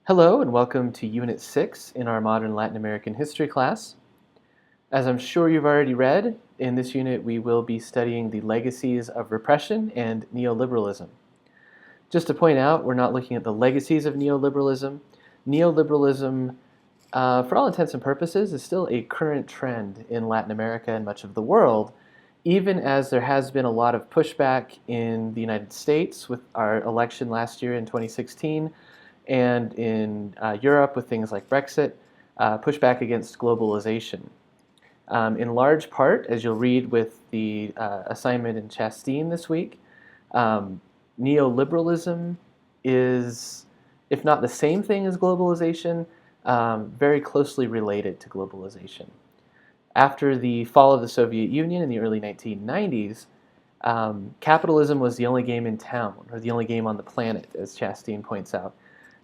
Hello and welcome to Unit 6 in our Modern Latin American History class. As I'm sure you've already read, in this unit we will be studying the legacies of repression and neoliberalism. Just to point out, we're not looking at the legacies of neoliberalism. Neoliberalism, for all intents and purposes, is still a current trend in Latin America and much of the world, even as there has been a lot of pushback in the United States with our election last year in 2016, and in Europe with things like Brexit, pushback against globalization. In large part, as you'll read with the assignment in Chasteen this week, neoliberalism is, if not the same thing as globalization, very closely related to globalization. After the fall of the Soviet Union in the early 1990s, capitalism was the only game in town, or the only game on the planet, as Chasteen points out.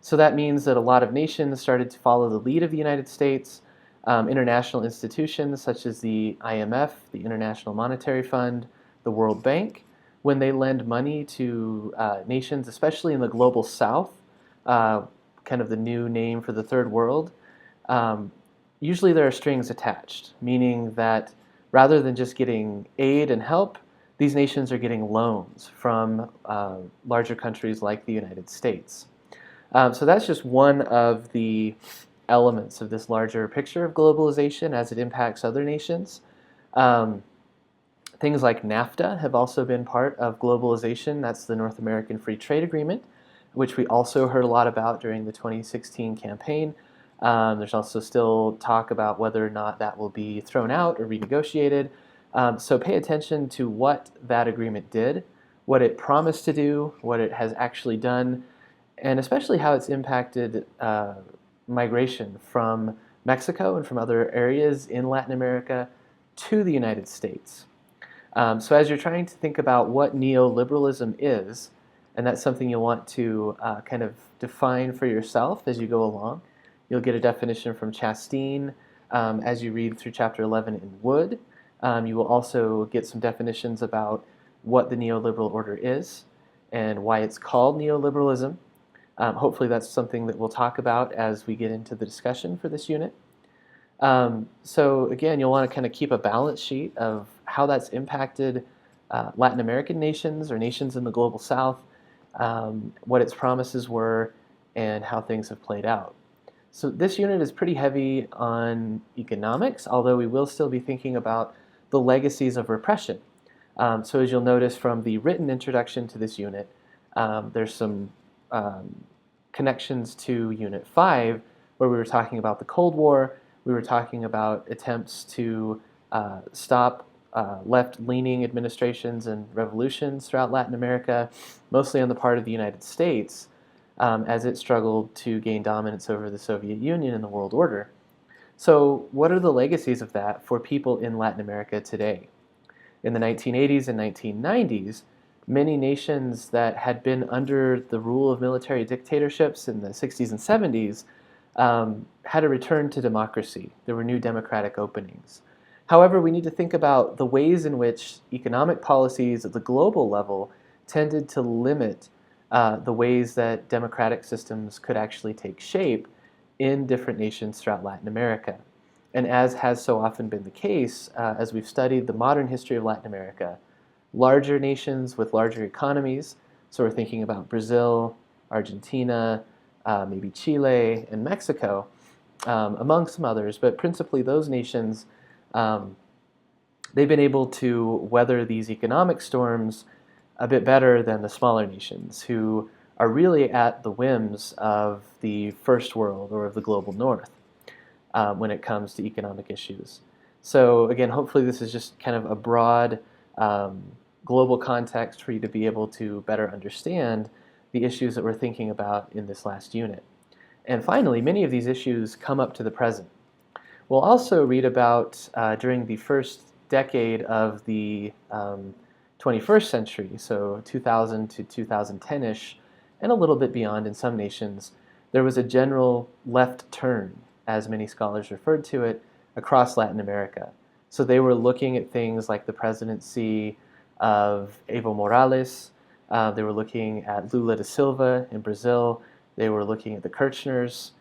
So that means that a lot of nations started to follow the lead of the United States. International institutions such as the IMF, the International Monetary Fund, the World Bank, when they lend money to nations, especially in the global south, kind of the new name for the third world, usually there are strings attached, meaning that rather than just getting aid and help, these nations are getting loans from larger countries like the United States. So that's just one of the elements of this larger picture of globalization as it impacts other nations. Things like NAFTA have also been part of globalization. That's the North American Free Trade Agreement, which we also heard a lot about during the 2016 campaign. There's also still talk about whether or not that will be thrown out or renegotiated. So pay attention to what that agreement did, what it promised to do, what it has actually done, and especially how it's impacted migration from Mexico and from other areas in Latin America to the United States. So as you're trying to think about what neoliberalism is, and that's something you'll want to kind of define for yourself as you go along, you'll get a definition from Chasteen as you read through chapter 11 in Wood. You will also get some definitions about what the neoliberal order is and why it's called neoliberalism. Hopefully that's something that we'll talk about as we get into the discussion for this unit. So again, you'll want to kind of keep a balance sheet of how that's impacted Latin American nations or nations in the global south, what its promises were, and how things have played out. So this unit is pretty heavy on economics, although we will still be thinking about the legacies of repression. So as you'll notice from the written introduction to this unit, there's some connections to Unit 5, where we were talking about the Cold War. We were talking about attempts to stop left-leaning administrations and revolutions throughout Latin America, mostly on the part of the United States, as it struggled to gain dominance over the Soviet Union and the world order. So what are the legacies of that for people in Latin America today? In the 1980s and 1990s, many nations that had been under the rule of military dictatorships in the 60s and 70s had a return to democracy. There were new democratic openings. However, we need to think about the ways in which economic policies at the global level tended to limit the ways that democratic systems could actually take shape in different nations throughout Latin America. And as has so often been the case, as we've studied the modern history of Latin America, larger nations with larger economies, so we're thinking about Brazil, Argentina, maybe Chile, and Mexico, among some others, but principally those nations, they've been able to weather these economic storms a bit better than the smaller nations, who are really at the whims of the first world or of the global north when it comes to economic issues. So again, hopefully this is just kind of a broad global context for you to be able to better understand the issues that we're thinking about in this last unit. And finally, many of these issues come up to the present. We'll also read about during the first decade of the 21st century, so 2000 to 2010-ish, and a little bit beyond in some nations, there was a general left turn, as many scholars referred to it, across Latin America. So they were looking at things like the presidency of Evo Morales. They were looking at Lula da Silva in Brazil, They were looking at the Kirchners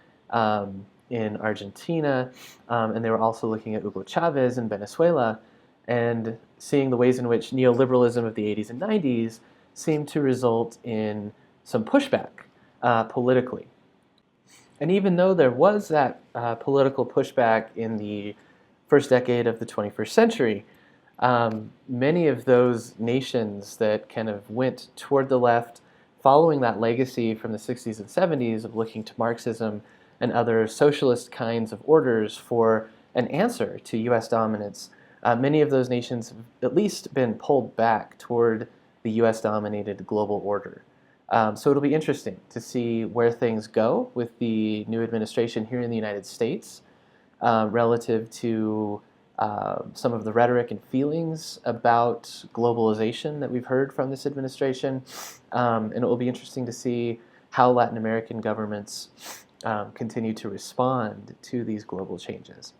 in Argentina, and they were also looking at Hugo Chavez in Venezuela, and seeing the ways in which neoliberalism of the 80s and 90s seemed to result in some pushback politically. And even though there was that political pushback in the first decade of the 21st century, many of those nations that kind of went toward the left, following that legacy from the 60s and 70s of looking to Marxism and other socialist kinds of orders for an answer to US dominance, many of those nations have at least been pulled back toward the US dominated global order. So it'll be interesting to see where things go with the new administration here in the United States relative to some of the rhetoric and feelings about globalization that we've heard from this administration. And it will be interesting to see how Latin American governments continue to respond to these global changes.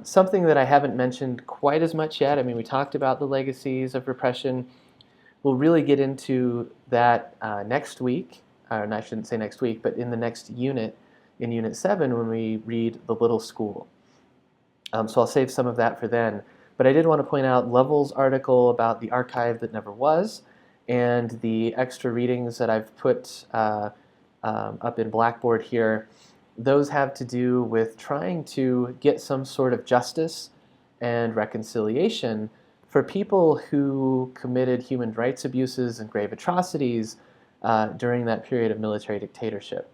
Something that I haven't mentioned quite as much yet, I mean, we talked about the legacies of repression. We'll really get into that next week, and I shouldn't say next week, but in the next unit, in Unit 7, when we read The Little School. So I'll save some of that for then. But I did want to point out Lovell's article about the archive that never was, and the extra readings that I've put up in Blackboard here. Those have to do with trying to get some sort of justice and reconciliation for people who committed human rights abuses and grave atrocities during that period of military dictatorship.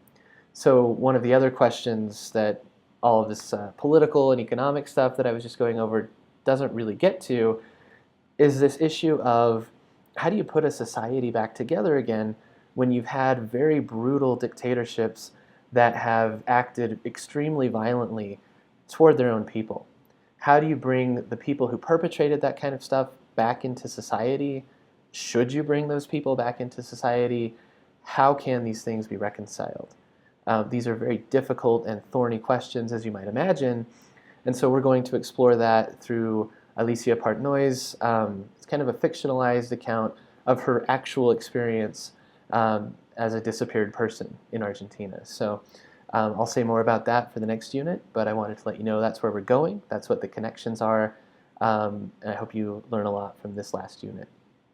So one of the other questions that all of this political and economic stuff that I was just going over doesn't really get to is this issue of how do you put a society back together again when you've had very brutal dictatorships that have acted extremely violently toward their own people? How do you bring the people who perpetrated that kind of stuff back into society? Should you bring those people back into society? How can these things be reconciled? These are very difficult and thorny questions, as you might imagine, and so we're going to explore that through Alicia Partnoy's. It's kind of a fictionalized account of her actual experience as a disappeared person in Argentina. So I'll say more about that for the next unit, but I wanted to let you know that's where we're going, that's what the connections are, and I hope you learn a lot from this last unit.